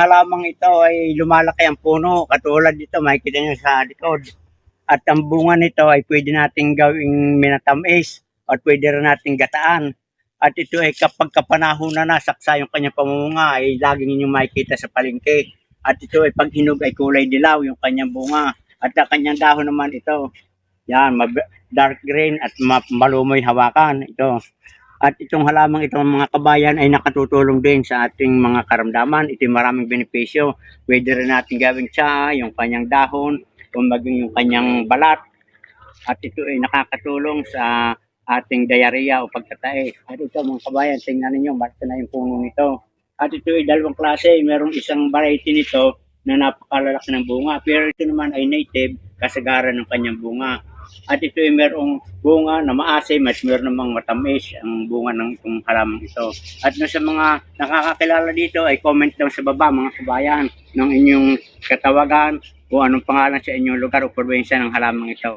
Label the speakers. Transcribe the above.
Speaker 1: halamang ito ay lumalaki ang puno. Katulad dito, makikita nyo sa likod. At ang bunga nito ay pwede nating gawing minatamis at pwede rin nating gataan. At ito ay kapag kapanahon na nasaksa yung kanyang pamunga ay laging inyong makikita sa palengke. At ito ay pag hinog ay kulay dilaw yung kanyang bunga. At ang kanyang dahon naman ito, yan, dark green at malumoy hawakan. Ito. At itong halamang itong mga kabayan ay nakatutulong din sa ating mga karamdaman. Ito maraming benepisyo. Pwede rin natin gawing tsa, yung kanyang dahon, o maging yung kanyang balat. At ito ay nakakatulong sa ating diarrhea o pagkatae. At ito mga kabayan, tingnan ninyo, malaki na yung puno nito. At ito ay dalawang klase. Merong isang variety nito na napakalalaki ng bunga. Pero ito naman ay native, kasagaran ng kanyang bunga. At ito ay merong bunga na maasim at meron namang matamis ang bunga ng itong halamang ito. At sa mga nakakakilala dito ay comment daw sa baba mga kabayan ng inyong katawagan kung anong pangalan sa inyong lugar o probinsya ng halamang ito.